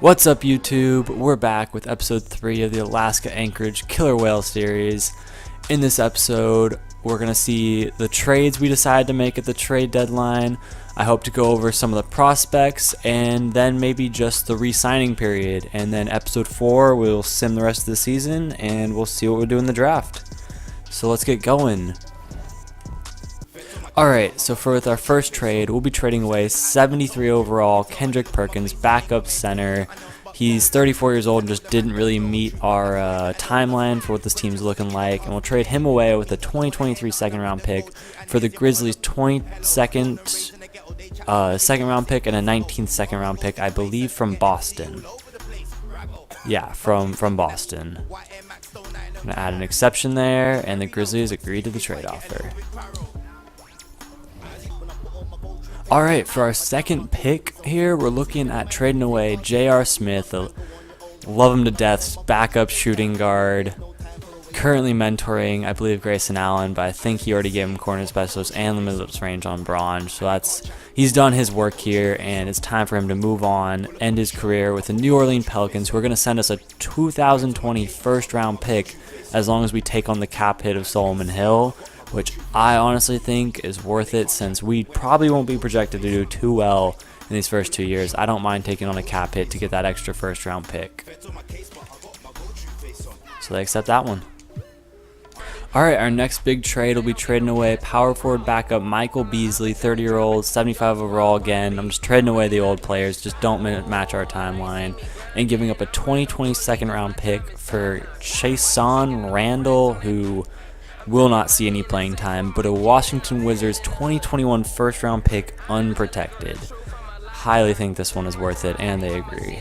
What's up, YouTube? We're back with episode 3 of the Alaska Anchorage Killer Whale series. In this episode, we're going to see the trades we decided to make at the trade deadline. I hope to go over some of the prospects and then maybe just the re-signing period. And then episode 4, we'll sim the rest of the season and we'll see what we do in the draft. So let's get going. Alright, so with our first trade, we'll be trading away 73 overall Kendrick Perkins, backup center. He's 34 years old and just didn't really meet our timeline for what this team's looking like. And we'll trade him away with a 2023 second round pick for the Grizzlies' 22nd second round pick and a 19th second round pick, I believe, from Boston. Yeah, from Boston. I'm going to add an exception there, and the Grizzlies agreed to the trade offer. Alright, for our second pick here, we're looking at trading away J.R. Smith. Love him to death, backup shooting guard. Currently mentoring, I believe, Grayson Allen, but I think he already gave him corner specialist and limitless range on Braun. So he's done his work here, and it's time for him to move on, end his career with the New Orleans Pelicans, who are going to send us a 2020 first round pick as long as we take on the cap hit of Solomon Hill, which I honestly think is worth it since we probably won't be projected to do too well in these first 2 years. I don't mind taking on a cap hit to get that extra first round pick. So they accept that one. Alright, our next big trade will be trading away power forward backup Michael Beasley, 30-year-old, 75 overall again. I'm just trading away the old players, just don't match our timeline. And giving up a 2020 second round pick for Chason Randall, who will not see any playing time, but a Washington Wizards 2021 first round pick unprotected. Highly think this one is worth it, and they agree.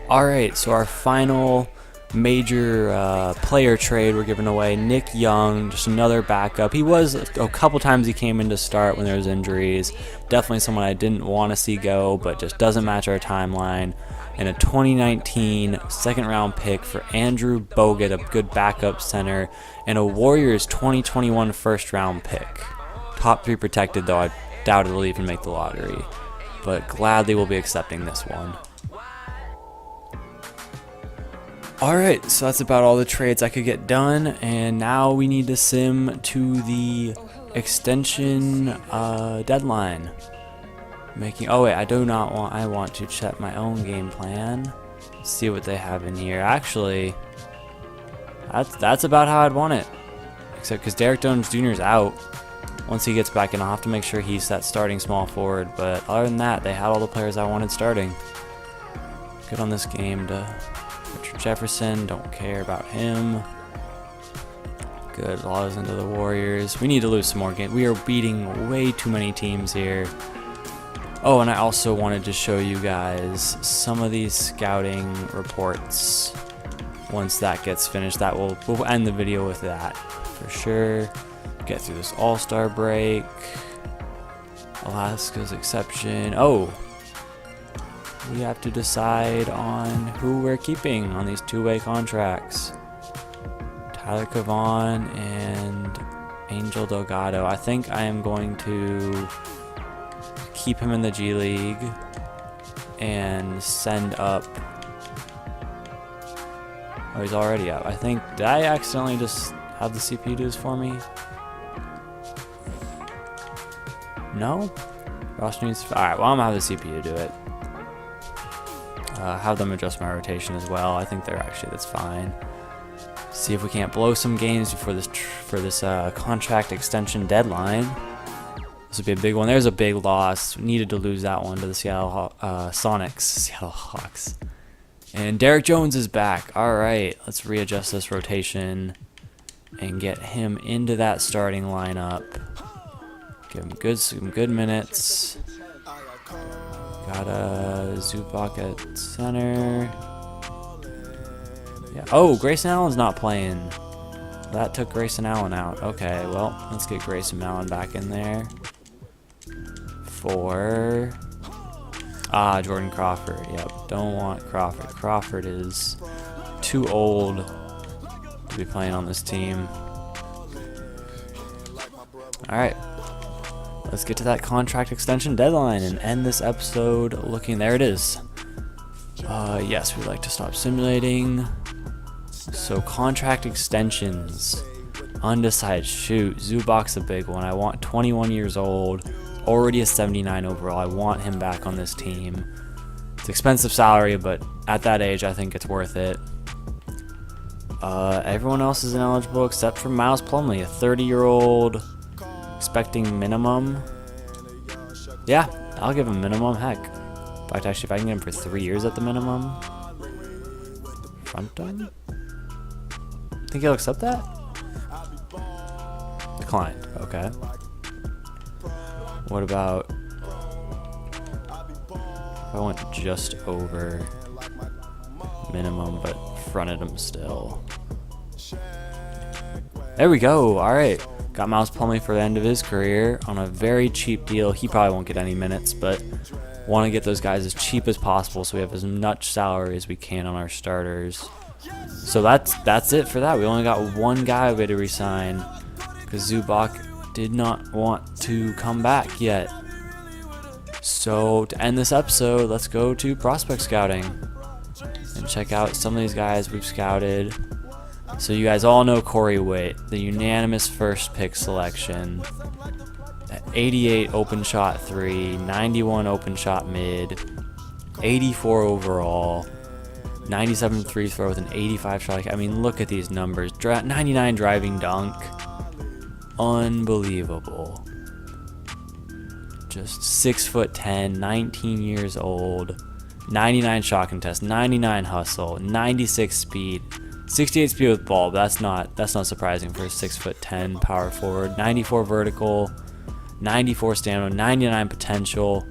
Alright, so our final major player trade, we're giving away Nick Young, just another backup. He was a couple times he came in to start when there was injuries. Definitely someone I didn't want to see go, but just doesn't match our timeline. And a 2019 second round pick for Andrew Bogut, a good backup center, and a Warriors 2021 first round pick. Top 3 protected, though I doubt it'll even make the lottery, but gladly will be accepting this one. Alright, so that's about all the trades I could get done, and now we need to sim to the extension deadline. I want to check my own game plan, see what they have in here. Actually, that's about how I'd want it, except because Derek Jones Jr. is out. Once he gets back in, I'll have to make sure he's that starting small forward, but other than that, they had all the players I wanted starting. Good on this game to Richard Jefferson, don't care about him. Good, Laws into the Warriors. We need to lose some more games. We are beating way too many teams here. Oh, and I also wanted to show you guys some of these scouting reports. Once that gets finished, we'll end the video with that for sure. Get through this All-Star break. Alaska's exception. Oh, we have to decide on who we're keeping on these two-way contracts. Tyler Cavan and Angel Delgado. I think I am going to keep him in the G League and send up. Oh, he's already up. I think, did I accidentally just have the CPU do this for me? No? Ross needs. Alright, well, I'm gonna have the CPU do it. Have them adjust my rotation as well. I think that's fine. See if we can't blow some games before this contract extension deadline. This would be a big one. There's a big loss. We needed to lose that one to the Seattle Hawks. And Derek Jones is back. All right, let's readjust this rotation and get him into that starting lineup. Give him some good minutes. Got a Zubac at center. Yeah. Oh, Grayson Allen's not playing. That took Grayson Allen out. Okay, well, let's get Grayson Allen back in there. For Jordan Crawford. Yep, don't want Crawford. Crawford is too old to be playing on this team. All right. let's get to that contract extension deadline and end this episode looking. There it is. Yes, we'd like to stop simulating. So contract extensions. Undecided. Shoot, Zubac's a big one. I want 21 years old. Already a 79 overall. I want him back on this team. It's expensive salary, but at that age, I think it's worth it. Everyone else is ineligible except for Miles Plumlee, a 30-year-old expecting minimum. Yeah, I'll give him minimum. Heck. In fact, actually, if I can get him for 3 years at the minimum. Front him? Think he'll accept that? Declined. Okay. What about if I went just over minimum but fronted him still? There we go. Alright. Got Miles Plumlee for the end of his career on a very cheap deal. He probably won't get any minutes, but want to get those guys as cheap as possible so we have as much salary as we can on our starters. So that's it for that. We only got one guy we had to resign because Zubac did not want to come back yet. So to end this episode, let's go to prospect scouting and check out some of these guys we've scouted. So you guys all know Corey Witt, the unanimous first pick selection. 88 open shot 3, 91 open shot mid, 84 overall, 97 free throw with an 85 shot. I mean, look at these numbers. 99 driving dunk. Unbelievable. Just 6'10", 19 years old, 99 shot contest, 99 hustle, 96 speed, 68 speed with ball. But that's not surprising for a 6'10" power forward. 94 vertical, 94 stamina, 99 potential.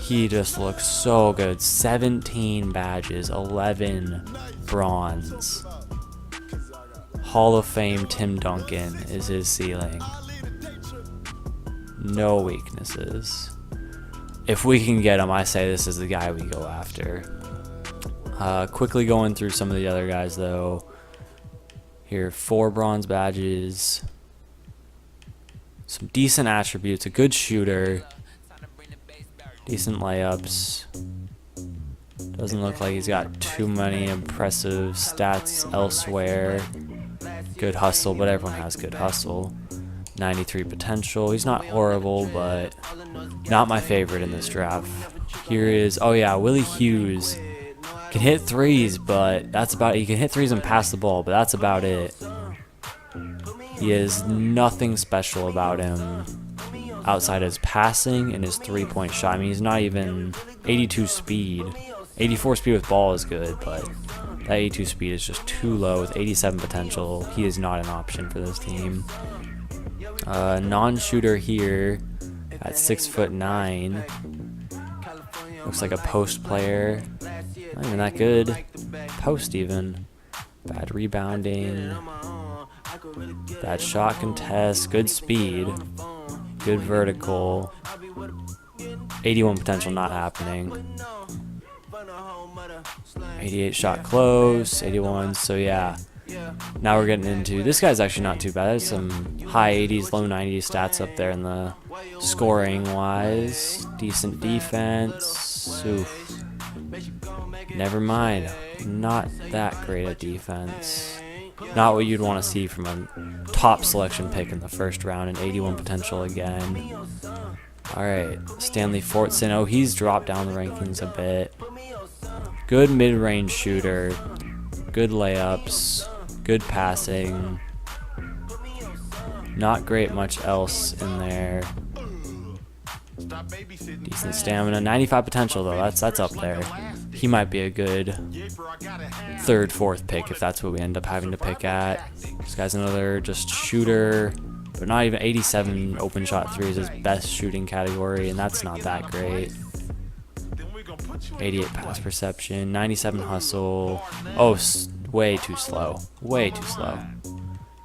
He just looks so good. 17 badges, 11 bronze. Hall of Fame Tim Duncan is his ceiling. No weaknesses. If we can get him, I say this is the guy we go after. Quickly going through some of the other guys though. Here, 4 bronze badges. Some decent attributes, a good shooter. Decent layups. Doesn't look like he's got too many impressive stats elsewhere. Good hustle, but everyone has good hustle. 93 potential. He's not horrible, but not my favorite in this draft. Here is, oh yeah, Willie Hughes. Can hit threes, but that's about it. He can hit threes and pass the ball, but that's about it. He has nothing special about him outside his passing and his three-point shot. I mean, he's not even 82 speed. 84 speed with ball is good, but that 82 speed is just too low. With 87 potential, he is not an option for this team. Non-shooter here at 6'9". Looks like a post player. Not even that good. Post even. Bad rebounding. Bad shot contest. Good speed. Good vertical. 81 potential, not happening. 88 shot close. 81. So yeah. Now we're getting into, this guy's actually not too bad. There's some high 80s, low 90s stats up there in the scoring wise. Decent defense. Oof. Never mind. Not that great at defense. Not what you'd want to see from a top selection pick in the first round, and 81 potential again. Alright, Stanley Fortson. Oh, he's dropped down the rankings a bit. Good mid-range shooter. Good layups. Good passing. Not great much else in there. Decent stamina. 95 potential though. That's up there. He might be a good third, fourth pick if that's what we end up having to pick at. This guy's another just shooter, but not even 87 open shot threes is his best shooting category, and that's not that great. 88 pass perception, 97 hustle. Oh, way too slow. Way too slow.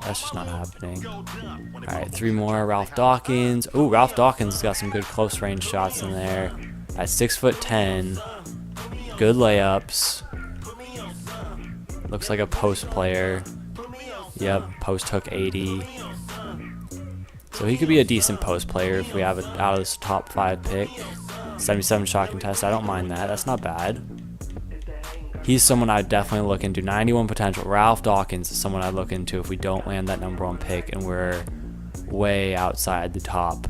That's just not happening. Alright, 3 more. Ralph Dawkins. Oh, Ralph Dawkins has got some good close range shots in there. At 6'10". Good layups. Looks like a post player. Yep, post hook 80. So he could be a decent post player if we have it out of this top 5 pick. 77 shot contest, I don't mind that. That's not bad. He's someone I'd definitely look into. 91 potential. Ralph Dawkins is someone I'd look into if we don't land that number 1 pick and we're way outside the top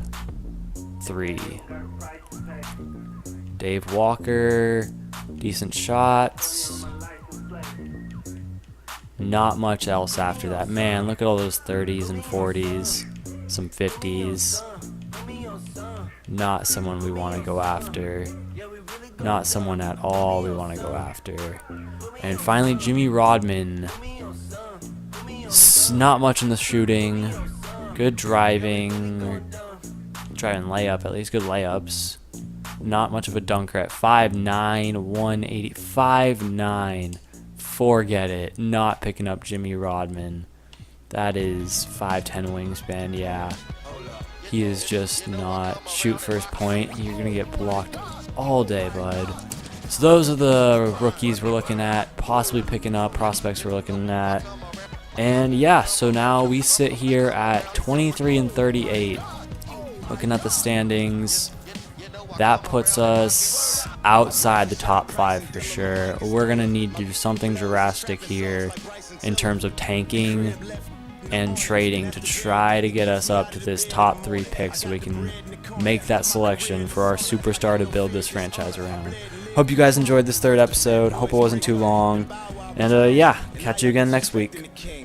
3. Dave Walker, decent shots. Not much else after that. Man, look at all those 30s and 40s, some 50s. Not someone we want to go after. Not someone at all we want to go after. And finally, Jimmy Rodman. Not much in the shooting. Good driving. Driving layup, at least good layups. Not much of a dunker at 5'9", 180. 5'9". Forget it. Not picking up Jimmy Rodman. That is 5'10" wingspan, yeah. He is just not. Shoot first point. You're going to get blocked all day, bud. So those are the rookies we're looking at, possibly picking up, prospects we're looking at. And yeah, so now we sit here at 23 and 38. Looking at the standings, that puts us outside the top 5 for sure. We're going to need to do something drastic here in terms of tanking and trading to try to get us up to this top 3 pick so we can make that selection for our superstar to build this franchise around. Hope you guys enjoyed this 3rd episode. Hope it wasn't too long. And yeah, catch you again next week.